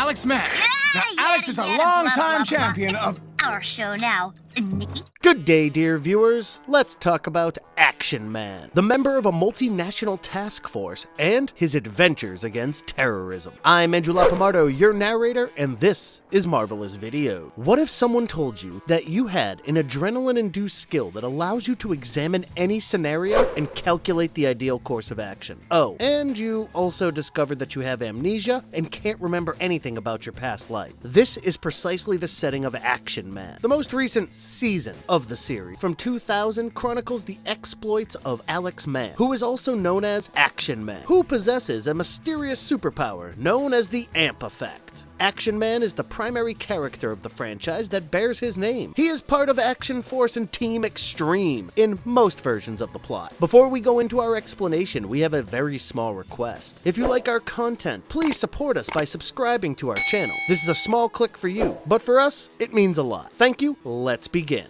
Alex Mann. Now, Alex is a long-time champion of... Our show now, Nikki. Good day, dear viewers. Let's talk about Action Man, the member of a multinational task force, and his adventures against terrorism. I'm Andrew Lapamardo, your narrator, and this is Marvelous Video. What if someone told you that you had an adrenaline-induced skill that allows you to examine any scenario and calculate the ideal course of action? Oh, and you also discovered that you have amnesia and can't remember anything about your past life. This is precisely the setting of Action Man. The most recent season of the series, from 2000, chronicles the exploits of Alex Mann, who is also known as Action Man, who possesses a mysterious superpower known as the AMP effect. Action Man is the primary character of the franchise that bears his name. He is part of Action Force and Team Extreme in most versions of the plot. Before we go into our explanation, we have a very small request. If you like our content, please support us by subscribing to our channel. This is a small click for you, but for us, it means a lot. Thank you. Let's begin.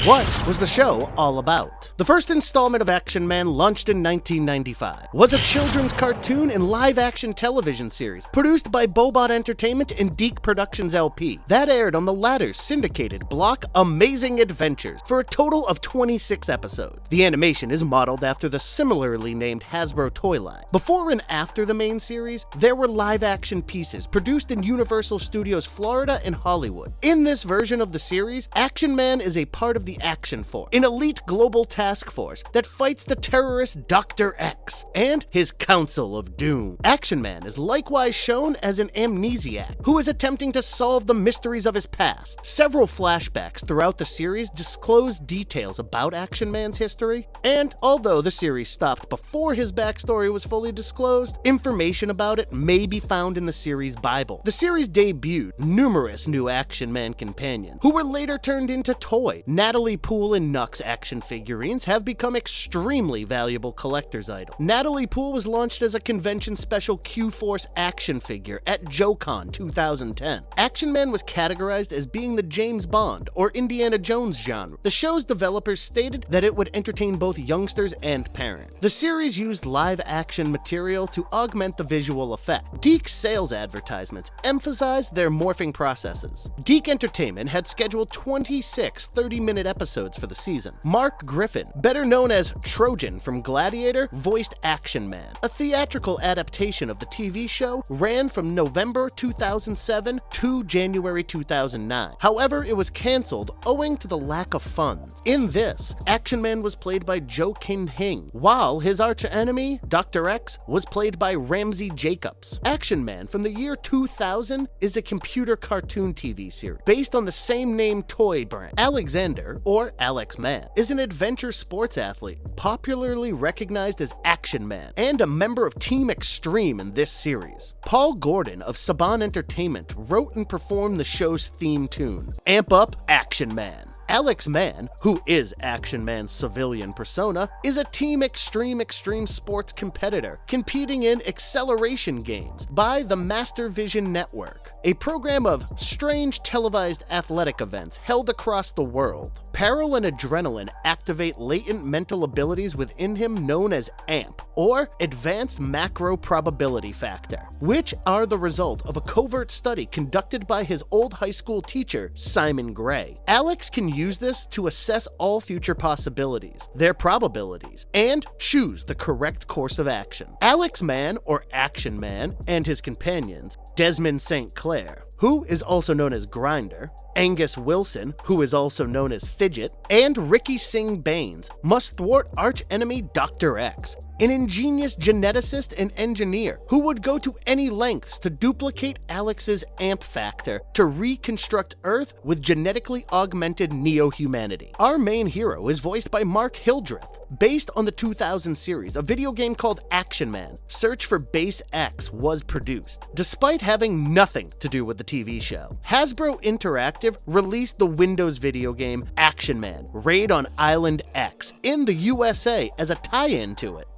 What was the show all about? The first installment of Action Man launched in 1995, was a children's cartoon and live-action television series produced by Bobot Entertainment and Deke Productions LP that aired on the latter's syndicated block Amazing Adventures for a total of 26 episodes. The animation is modeled after the similarly named Hasbro toy line. Before and after the main series, there were live-action pieces produced in Universal Studios Florida and Hollywood. In this version of the series, Action Man is a part of the Action Force, an elite global task force that fights the terrorist Dr. X and his Council of Doom. Action Man is likewise shown as an amnesiac who is attempting to solve the mysteries of his past. Several flashbacks throughout the series disclose details about Action Man's history, and although the series stopped before his backstory was fully disclosed, information about it may be found in the series Bible. The series debuted numerous new Action Man companions, who were later turned into toy. Natalie Poole and Nux action figurines have become extremely valuable collector's items. Natalie Poole was launched as a convention special Q-Force action figure at JoeCon 2010. Action Man was categorized as being the James Bond or Indiana Jones genre. The show's developers stated that it would entertain both youngsters and parents. The series used live action material to augment the visual effect. Deke's sales advertisements emphasized their morphing processes. Deke Entertainment had scheduled 26 30-minute episodes for the season. Mark Griffin, better known as Trojan from Gladiator, voiced Action Man. A theatrical adaptation of the TV show ran from November 2007 to January 2009. However, it was canceled owing to the lack of funds. In this, Action Man was played by Joe King-hing, while his arch-enemy, Dr. X, was played by Ramsey Jacobs. Action Man from the year 2000 is a computer cartoon TV series based on the same name toy brand. Alexander, or Alex Mann, is an adventure sports athlete, popularly recognized as Action Man, and a member of Team Extreme in this series. Paul Gordon of Saban Entertainment wrote and performed the show's theme tune, Amp Up Action Man. Alex Mann, who is Action Man's civilian persona, is a Team Extreme sports competitor competing in acceleration games by the Master Vision Network, a program of strange televised athletic events held across the world. Peril and adrenaline activate latent mental abilities within him known as AMP, or Advanced Macro Probability Factor, which are the result of a covert study conducted by his old high school teacher, Simon Gray. Alex can use this to assess all future possibilities, their probabilities, and choose the correct course of action. Alex Mann, or Action Man, and his companions, Desmond St. Clair, who is also known as Grinder, Angus Wilson, who is also known as Fidget, and Ricky Singh Baines, must thwart arch-enemy Dr. X, an ingenious geneticist and engineer who would go to any lengths to duplicate Alex's AMP factor to reconstruct Earth with genetically augmented neo-humanity. Our main hero is voiced by Mark Hildreth. Based on the 2000 series, a video game called Action Man, Search for Base X was produced, despite having nothing to do with the TV show. Hasbro Interactive released the Windows video game Action Man, Raid on Island X in the USA as a tie-in to it.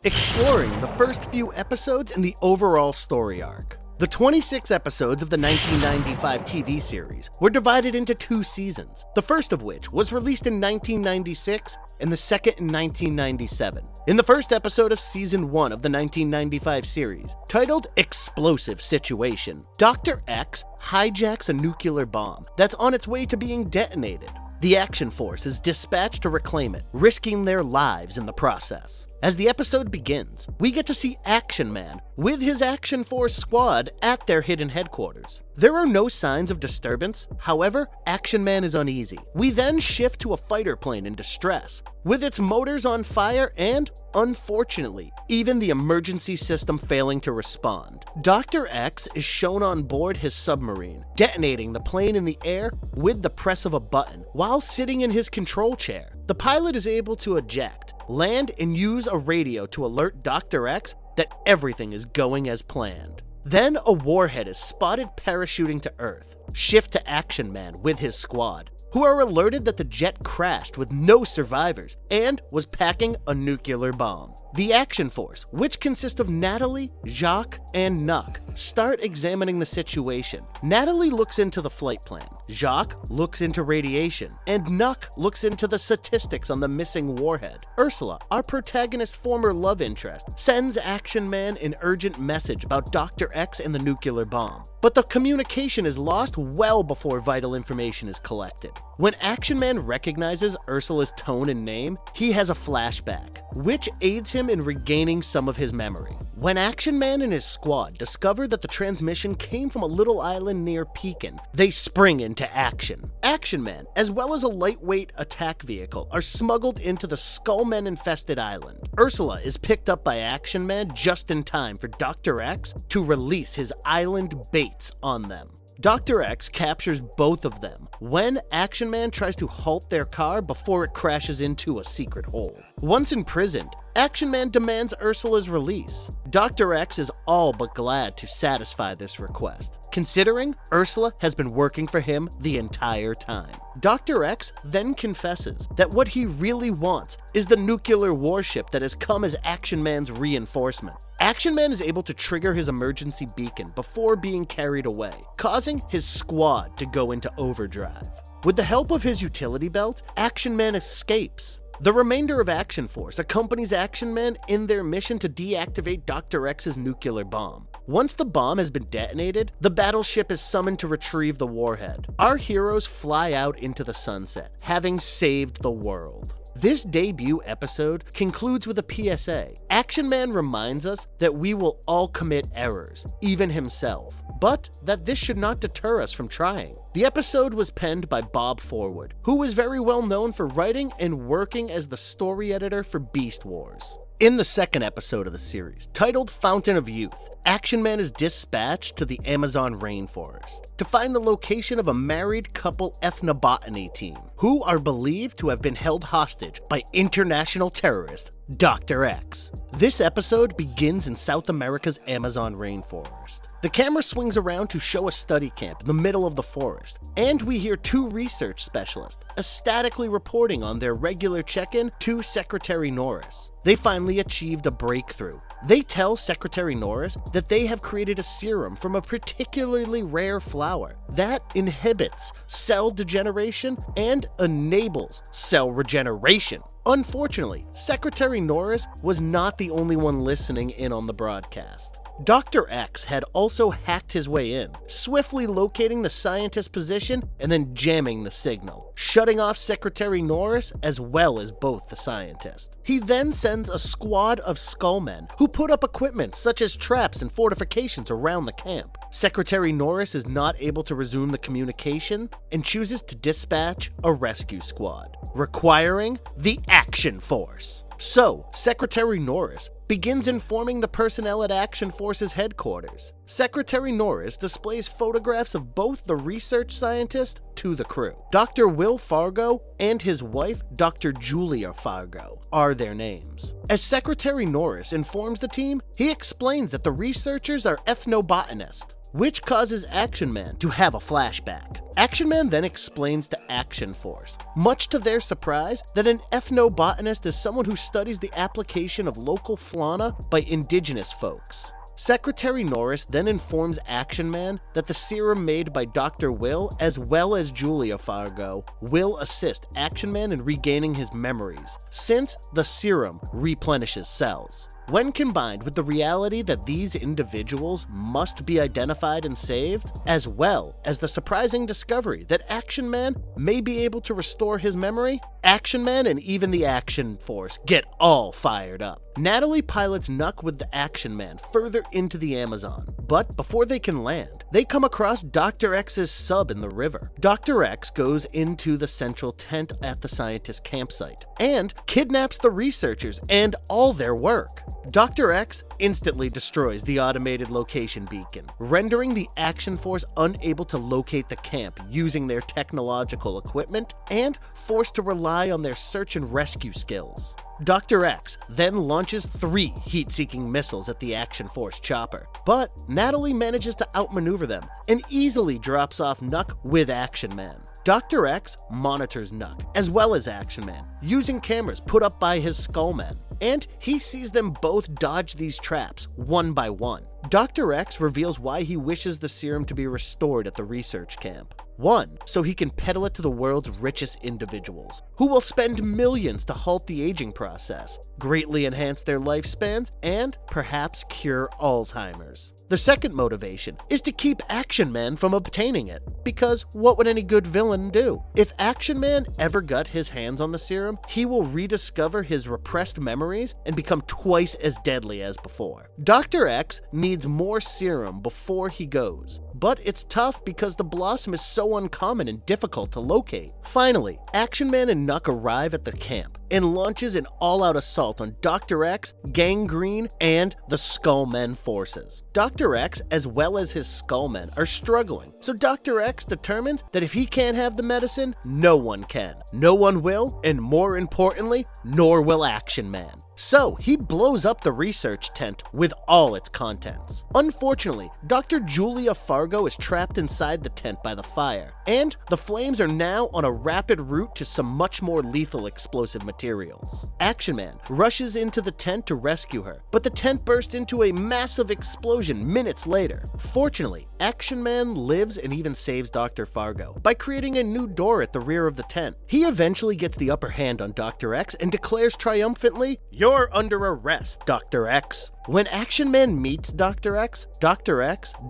Exploring the first few episodes in the overall story arc. The 26 episodes of the 1995 TV series were divided into 2 seasons, the first of which was released in 1996 and the second in 1997. In the first episode of Season 1 of the 1995 series, titled Explosive Situation, Dr. X hijacks a nuclear bomb that's on its way to being detonated. The Action Force is dispatched to reclaim it, risking their lives in the process. As the episode begins, we get to see Action Man with his Action Force squad at their hidden headquarters. There are no signs of disturbance, however, Action Man is uneasy. We then shift to a fighter plane in distress, with its motors on fire and, unfortunately, even the emergency system failing to respond. Dr. X is shown on board his submarine, detonating the plane in the air with the press of a button while sitting in his control chair. The pilot is able to eject, land, and use a radio to alert Dr. X that everything is going as planned. Then a warhead is spotted parachuting to Earth. Shift to Action Man with his squad, who are alerted that the jet crashed with no survivors and was packing a nuclear bomb. The Action Force, which consists of Natalie, Jacques, and Nuck, start examining the situation. Natalie looks into the flight plan, Jacques looks into radiation, and Nuck looks into the statistics on the missing warhead. Ursula, our protagonist's former love interest, sends Action Man an urgent message about Dr. X and the nuclear bomb. But the communication is lost well before vital information is collected. When Action Man recognizes Ursula's tone and name, he has a flashback, which aids him in regaining some of his memory. When Action Man and his squad discover that the transmission came from a little island near Pekin, they spring into action. Action Man, as well as a lightweight attack vehicle, are smuggled into the Skullmen-infested island. Ursula is picked up by Action Man just in time for Dr. X to release his island baits on them. Dr. X captures both of them when Action Man tries to halt their car before it crashes into a secret hole. Once imprisoned, Action Man demands Ursula's release. Dr. X is all but glad to satisfy this request, considering Ursula has been working for him the entire time. Dr. X then confesses that what he really wants is the nuclear warship that has come as Action Man's reinforcement. Action Man is able to trigger his emergency beacon before being carried away, causing his squad to go into overdrive. With the help of his utility belt, Action Man escapes. The remainder of Action Force accompanies Action Man in their mission to deactivate Dr. X's nuclear bomb. Once the bomb has been detonated, the battleship is summoned to retrieve the warhead. Our heroes fly out into the sunset, having saved the world. This debut episode concludes with a PSA. Action Man reminds us that we will all commit errors, even himself, but that this should not deter us from trying. The episode was penned by Bob Forward, who is very well known for writing and working as the story editor for Beast Wars. In the second episode of the series, titled Fountain of Youth, Action Man is dispatched to the Amazon rainforest to find the location of a married couple ethnobotany team, who are believed to have been held hostage by international terrorist Dr. X. This episode begins in South America's Amazon rainforest. The camera swings around to show a study camp in the middle of the forest, and we hear 2 research specialists ecstatically reporting on their regular check-in to Secretary Norris. They finally achieved a breakthrough. They tell Secretary Norris that they have created a serum from a particularly rare flower that inhibits cell degeneration and enables cell regeneration. Unfortunately, Secretary Norris was not the only one listening in on the broadcast. Dr. X had also hacked his way in, swiftly locating the scientist's position and then jamming the signal, shutting off Secretary Norris as well as both the scientist. He then sends a squad of skullmen who put up equipment such as traps and fortifications around the camp. Secretary Norris is not able to resume the communication and chooses to dispatch a rescue squad, requiring the Action Force. So, Secretary Norris begins informing the personnel at Action Force's headquarters. Secretary Norris displays photographs of both the research scientist to the crew. Dr. Will Fargo and his wife, Dr. Julia Fargo, are their names. As Secretary Norris informs the team, he explains that the researchers are ethnobotanists, which causes Action Man to have a flashback. Action Man then explains to Action Force, much to their surprise, that an ethnobotanist is someone who studies the application of local fauna by indigenous folks. Secretary Norris then informs Action Man that the serum made by Dr. Will, as well as Julia Fargo, will assist Action Man in regaining his memories, since the serum replenishes cells. When combined with the reality that these individuals must be identified and saved, as well as the surprising discovery that Action Man may be able to restore his memory, Action Man and even the Action Force get all fired up. Natalie pilots Nuck with the Action Man further into the Amazon, but before they can land, they come across Dr. X's sub in the river. Dr. X goes into the central tent at the scientist campsite and kidnaps the researchers and all their work. Dr. X instantly destroys the automated location beacon, rendering the Action Force unable to locate the camp using their technological equipment and forced to rely on their search and rescue skills. Dr. X then launches 3 heat-seeking missiles at the Action Force chopper, but Natalie manages to outmaneuver them and easily drops off Nuck with Action Man. Dr. X monitors Nuck, as well as Action Man, using cameras put up by his Skullmen, and he sees them both dodge these traps one by one. Dr. X reveals why he wishes the serum to be restored at the research camp. 1, so he can peddle it to the world's richest individuals, who will spend millions to halt the aging process, greatly enhance their lifespans, and perhaps cure Alzheimer's. The second motivation is to keep Action Man from obtaining it, because what would any good villain do? If Action Man ever got his hands on the serum, he will rediscover his repressed memories and become twice as deadly as before. Dr. X needs more serum before he goes, but it's tough because the blossom is so uncommon and difficult to locate. Finally, Action Man and Nuck arrive at the camp and launches an all-out assault on Dr. X, Gangrene, and the Skullmen forces. Dr. X, as well as his Skullmen, are struggling, so Dr. X determines that if he can't have the medicine, no one can. No one will, and more importantly, nor will Action Man. So he blows up the research tent with all its contents. Unfortunately, Dr. Julia Fargo is trapped inside the tent by the fire, and the flames are now on a rapid route to some much more lethal explosive materials. Action Man rushes into the tent to rescue her, but the tent bursts into a massive explosion minutes later. Fortunately, Action Man lives and even saves Dr. Fargo by creating a new door at the rear of the tent. He eventually gets the upper hand on Dr. X and declares triumphantly, "You're under arrest, Dr. X." When Action Man meets Dr. X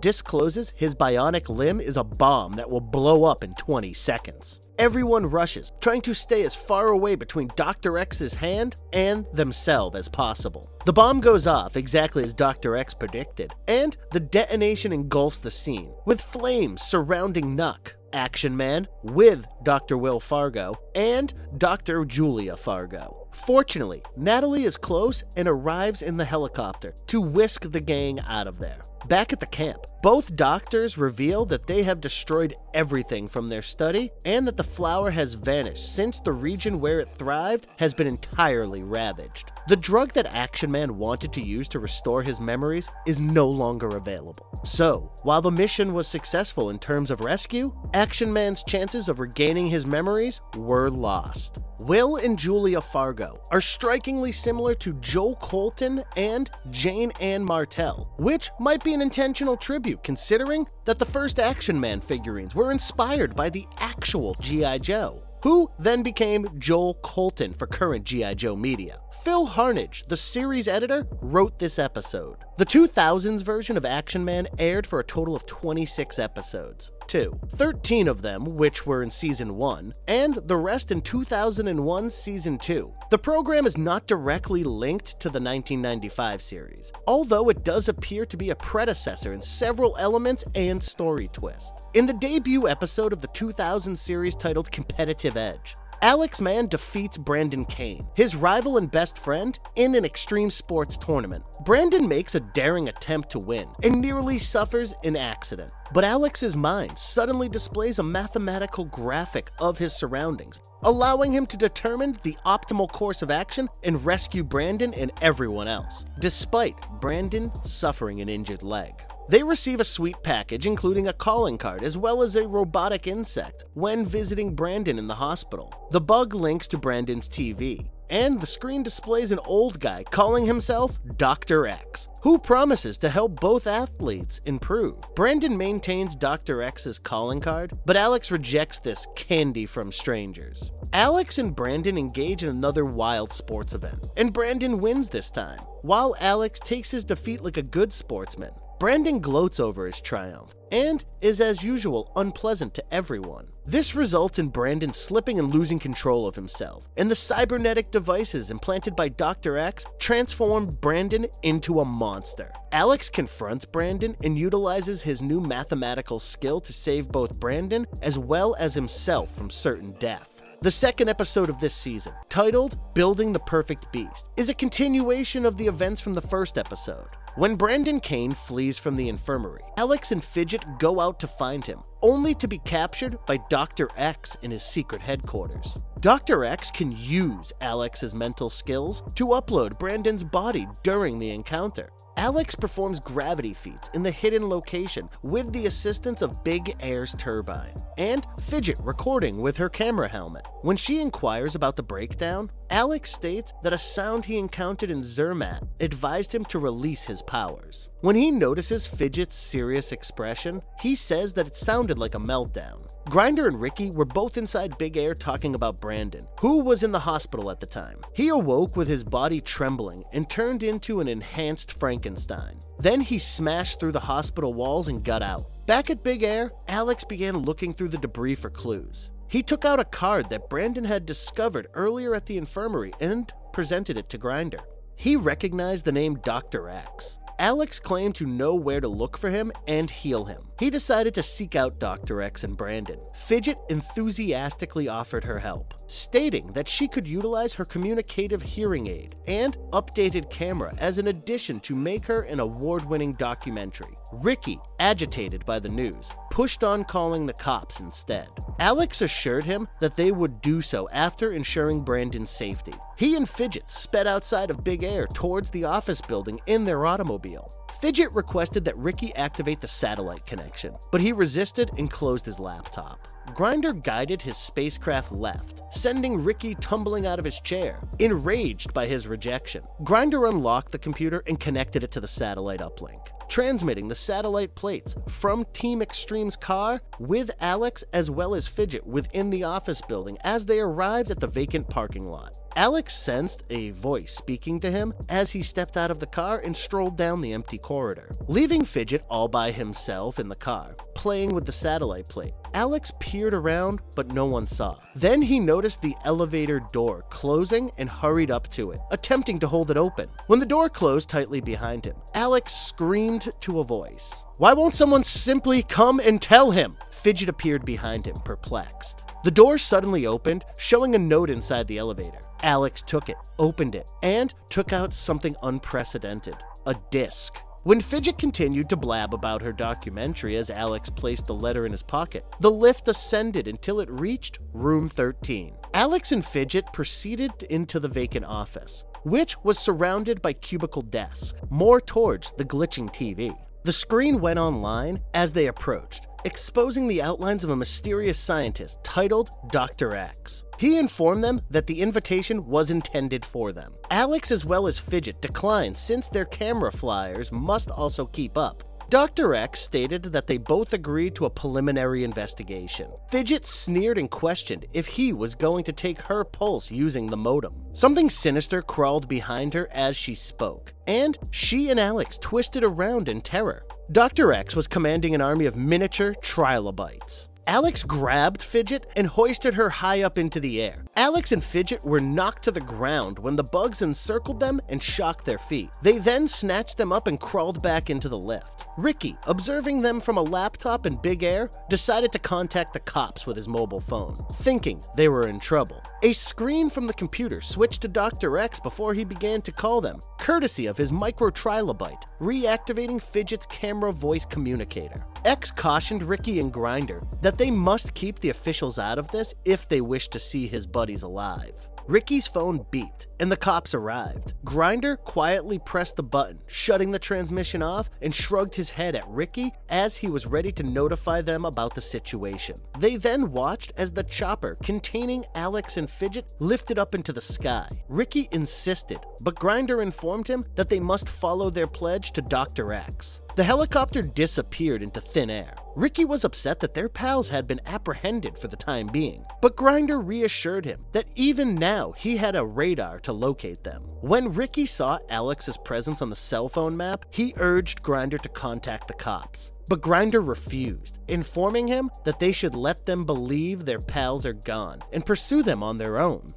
discloses his bionic limb is a bomb that will blow up in 20 seconds. Everyone rushes, trying to stay as far away between Dr. X's hand and themselves as possible. The bomb goes off exactly as Dr. X predicted, and the detonation engulfs the scene, with flames surrounding Nuck, Action Man, with Dr. Will Fargo, and Dr. Julia Fargo. Fortunately, Natalie is close and arrives in the helicopter to whisk the gang out of there. Back at the camp, both doctors reveal that they have destroyed everything from their study and that the flower has vanished since the region where it thrived has been entirely ravaged. The drug that Action Man wanted to use to restore his memories is no longer available. So, while the mission was successful in terms of rescue, Action Man's chances of regaining his memories were lost. Will and Julia Fargo are strikingly similar to Joe Colton and Jane Ann Martell, which might be an intentional tribute considering that the first Action Man figurines were inspired by the actual G.I. Joe, who then became Joel Colton for current G.I. Joe media. Phil Harnage, the series editor, wrote this episode. The 2000s version of Action Man aired for a total of 26 episodes. 13 of them, which were in Season 1, and the rest in 2001's Season 2. The program is not directly linked to the 1995 series, although it does appear to be a predecessor in several elements and story twists. In the debut episode of the 2000 series titled Competitive Edge, Alex Mann defeats Brandon Kane, his rival and best friend, in an extreme sports tournament. Brandon makes a daring attempt to win and nearly suffers an accident, but Alex's mind suddenly displays a mathematical graphic of his surroundings, allowing him to determine the optimal course of action and rescue Brandon and everyone else, despite Brandon suffering an injured leg. They receive a sweet package including a calling card as well as a robotic insect when visiting Brandon in the hospital. The bug links to Brandon's TV, and the screen displays an old guy calling himself Dr. X, who promises to help both athletes improve. Brandon maintains Dr. X's calling card, but Alex rejects this candy from strangers. Alex and Brandon engage in another wild sports event, and Brandon wins this time, while Alex takes his defeat like a good sportsman. Brandon gloats over his triumph, and is as usual unpleasant to everyone. This results in Brandon slipping and losing control of himself, and the cybernetic devices implanted by Dr. X transform Brandon into a monster. Alex confronts Brandon and utilizes his new mathematical skill to save both Brandon as well as himself from certain death. The second episode of this season, titled Building the Perfect Beast, is a continuation of the events from the first episode. When Brandon Kane flees from the infirmary, Alex and Fidget go out to find him, only to be captured by Dr. X in his secret headquarters. Dr. X can use Alex's mental skills to upload Brandon's body during the encounter. Alex performs gravity feats in the hidden location with the assistance of Big Air's turbine, and Fidget recording with her camera helmet. When she inquires about the breakdown, Alex states that a sound he encountered in Zermatt advised him to release his powers. When he notices Fidget's serious expression, he says that it sounded like a meltdown. Grinder and Ricky were both inside Big Air talking about Brandon, who was in the hospital at the time. He awoke with his body trembling and turned into an enhanced Frankenstein. Then he smashed through the hospital walls and got out. Back at Big Air, Alex began looking through the debris for clues. He took out a card that Brandon had discovered earlier at the infirmary and presented it to Grinder. He recognized the name Dr. X. Alex claimed to know where to look for him and heal him. He decided to seek out Dr. X and Brandon. Fidget enthusiastically offered her help, stating that she could utilize her communicative hearing aid and updated camera as an addition to make her an award-winning documentary. Ricky, agitated by the news, pushed on calling the cops instead. Alex assured him that they would do so after ensuring Brandon's safety. He and Fidget sped outside of Big Air towards the office building in their automobile. Fidget requested that Ricky activate the satellite connection, but he resisted and closed his laptop. Grinder guided his spacecraft left, sending Ricky tumbling out of his chair. Enraged by his rejection, Grinder unlocked the computer and connected it to the satellite uplink, transmitting the satellite plates from Team Extreme's car with Alex as well as Fidget within the office building as they arrived at the vacant parking lot. Alex sensed a voice speaking to him as he stepped out of the car and strolled down the empty corridor, leaving Fidget all by himself in the car, playing with the satellite plate. Alex peered around, but no one saw. Then he noticed the elevator door closing and hurried up to it, attempting to hold it open. When the door closed tightly behind him, Alex screamed to a voice. "Why won't someone simply come and tell him?" Fidget appeared behind him, perplexed. The door suddenly opened, showing a note inside the elevator. Alex took it, opened it, and took out something unprecedented, a disc. When Fidget continued to blab about her documentary as Alex placed the letter in his pocket, the lift ascended until it reached room 13. Alex and Fidget proceeded into the vacant office, which was surrounded by cubicle desks, more towards the glitching TV. The screen went online as they approached, exposing the outlines of a mysterious scientist titled Dr. X. He informed them that the invitation was intended for them. Alex as well as Fidget declined since their camera flyers must also keep up. Dr. X stated that they both agreed to a preliminary investigation. Fidget sneered and questioned if he was going to take her pulse using the modem. Something sinister crawled behind her as she spoke, and she and Alex twisted around in terror. Dr. X was commanding an army of miniature trilobites. Alex grabbed Fidget and hoisted her high up into the air. Alex and Fidget were knocked to the ground when the bugs encircled them and shocked their feet. They then snatched them up and crawled back into the lift. Ricky, observing them from a laptop in Big Air, decided to contact the cops with his mobile phone, thinking they were in trouble. A screen from the computer switched to Dr. X before he began to call them, courtesy of his micro-trilobite, reactivating Fidget's camera voice communicator. X cautioned Ricky and Grinder that they must keep the officials out of this if they wish to see his buddies alive. Ricky's phone beeped, and the cops arrived. Grinder quietly pressed the button, shutting the transmission off, and shrugged his head at Ricky as he was ready to notify them about the situation. They then watched as the chopper containing Alex and Fidget lifted up into the sky. Ricky insisted, but Grinder informed him that they must follow their pledge to Dr. X. The helicopter disappeared into thin air. Ricky was upset that their pals had been apprehended for the time being, but Grinder reassured him that even now he had a radar to locate them. When Ricky saw Alex's presence on the cell phone map, he urged Grinder to contact the cops. But Grinder refused, informing him that they should let them believe their pals are gone and pursue them on their own.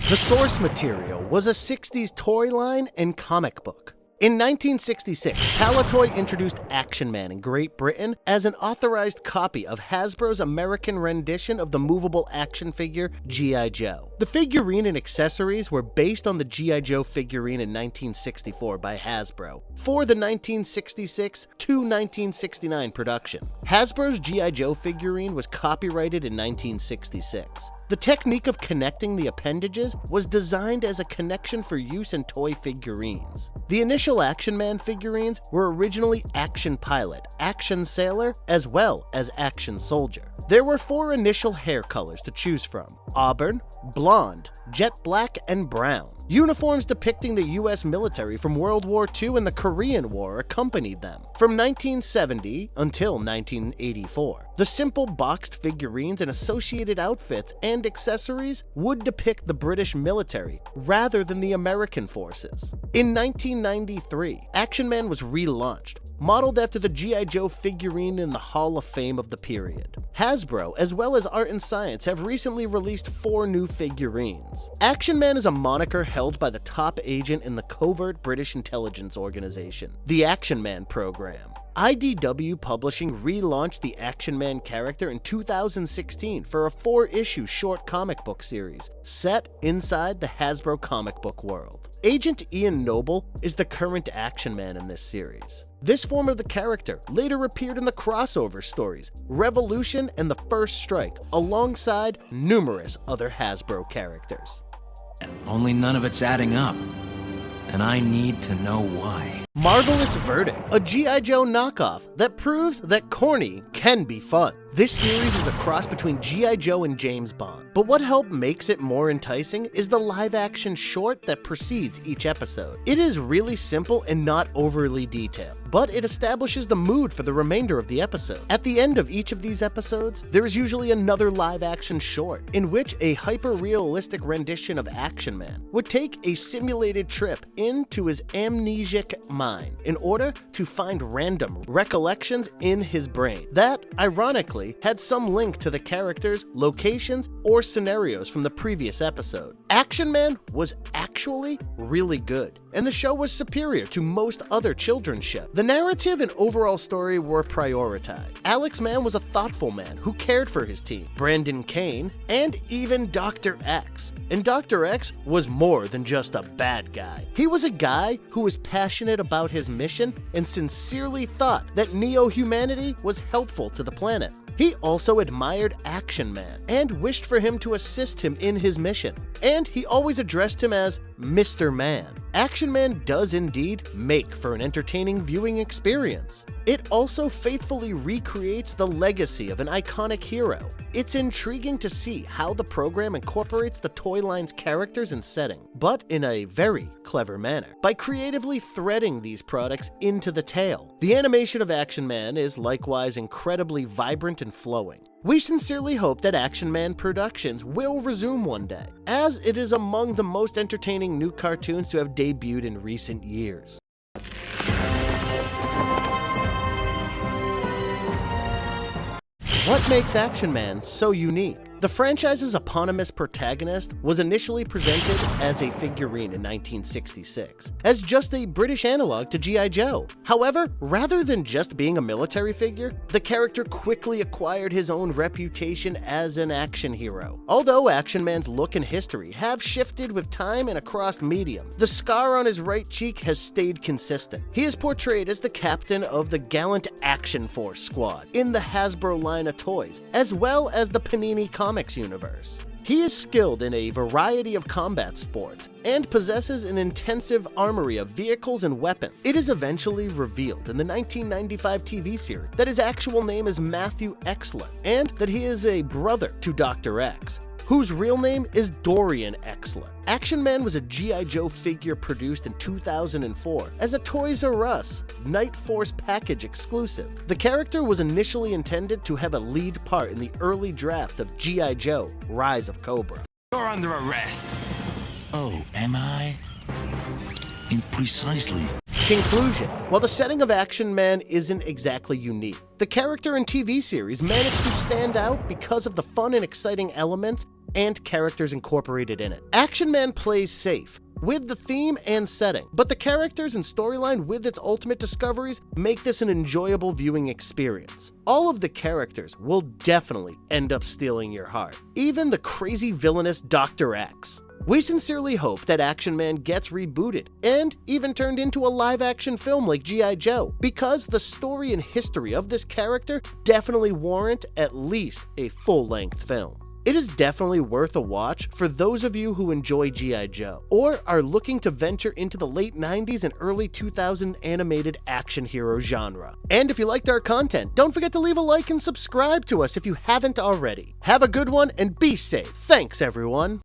The source material was a 60s toy line and comic book. In 1966, Palatoy introduced Action Man in Great Britain as an authorized copy of Hasbro's American rendition of the movable action figure G.I. Joe. The figurine and accessories were based on the G.I. Joe figurine in 1964 by Hasbro for the 1966 to 1969 production. Hasbro's G.I. Joe figurine was copyrighted in 1966. The technique of connecting the appendages was designed as a connection for use in toy figurines. The initial Action Man figurines were originally Action Pilot, Action Sailor, as well as Action Soldier. There were 4 initial hair colors to choose from: auburn, blonde, jet black, and brown. Uniforms depicting the U.S. military from World War II and the Korean War accompanied them. From 1970 until 1984, the simple boxed figurines and associated outfits and accessories would depict the British military rather than the American forces. In 1993, Action Man was relaunched, modeled after the G.I. Joe figurine in the Hall of Fame of the period. Hasbro, as well as Art and Science, have recently released 4 new figurines. Action Man is a moniker held by the top agent in the covert British intelligence organization, the Action Man program. IDW Publishing relaunched the Action Man character in 2016 for a 4-issue short comic book series set inside the Hasbro comic book world. Agent Ian Noble is the current Action Man in this series. This form of the character later appeared in the crossover stories Revolution and The First Strike, alongside numerous other Hasbro characters. Only none of it's adding up, and I need to know why. Marvelous Verdict, a G.I. Joe knockoff that proves that corny can be fun. This series is a cross between G.I. Joe and James Bond, but what helped makes it more enticing is the live-action short that precedes each episode. It is really simple and not overly detailed, but it establishes the mood for the remainder of the episode. At the end of each of these episodes, there is usually another live-action short, in which a hyper-realistic rendition of Action Man would take a simulated trip into his amnesic mind in order to find random recollections in his brain that, ironically, had some link to the characters, locations, or scenarios from the previous episode. Action Man was actually really good, and the show was superior to most other children's shows. The narrative and overall story were prioritized. Alex Man was a thoughtful man who cared for his team, Brandon Kane, and even Dr. X. And Dr. X was more than just a bad guy. He was a guy who was passionate about his mission and sincerely thought that neo-humanity was helpful to the planet. He also admired Action Man and wished for him to assist him in his mission, and he always addressed him as Mr. Man. Action Man does indeed make for an entertaining viewing experience. It also faithfully recreates the legacy of an iconic hero. It's intriguing to see how the program incorporates the toy line's characters and setting, but in a very clever manner, by creatively threading these products into the tale. The animation of Action Man is likewise incredibly vibrant and flowing. We sincerely hope that Action Man Productions will resume one day, as it is among the most entertaining new cartoons to have debuted in recent years. What makes Action Man so unique? The franchise's eponymous protagonist was initially presented as a figurine in 1966, as just a British analog to G.I. Joe. However, rather than just being a military figure, the character quickly acquired his own reputation as an action hero. Although Action Man's look and history have shifted with time and across medium, the scar on his right cheek has stayed consistent. He is portrayed as the captain of the gallant Action Force squad in the Hasbro line of toys, as well as the Panini Comics universe. He is skilled in a variety of combat sports and possesses an intensive armory of vehicles and weapons. It is eventually revealed in the 1995 TV series that his actual name is Matthew Excellent and that he is a brother to Dr. X, whose real name is Dorian Excellent. Action Man was a G.I. Joe figure produced in 2004 as a Toys R Us Night Force package exclusive. The character was initially intended to have a lead part in the early draft of G.I. Joe: Rise of Cobra. You're under arrest. Oh, am I? Precisely. Conclusion. While the setting of Action Man isn't exactly unique, the character and TV series managed to stand out because of the fun and exciting elements and characters incorporated in it. Action Man plays safe with the theme and setting, but the characters and storyline with its ultimate discoveries make this an enjoyable viewing experience. All of the characters will definitely end up stealing your heart, even the crazy villainous Dr. X. We sincerely hope that Action Man gets rebooted and even turned into a live-action film like G.I. Joe, because the story and history of this character definitely warrant at least a full-length film. It is definitely worth a watch for those of you who enjoy G.I. Joe, or are looking to venture into the late 90s and early 2000s animated action hero genre. And if you liked our content, don't forget to leave a like and subscribe to us if you haven't already. Have a good one and be safe. Thanks, everyone.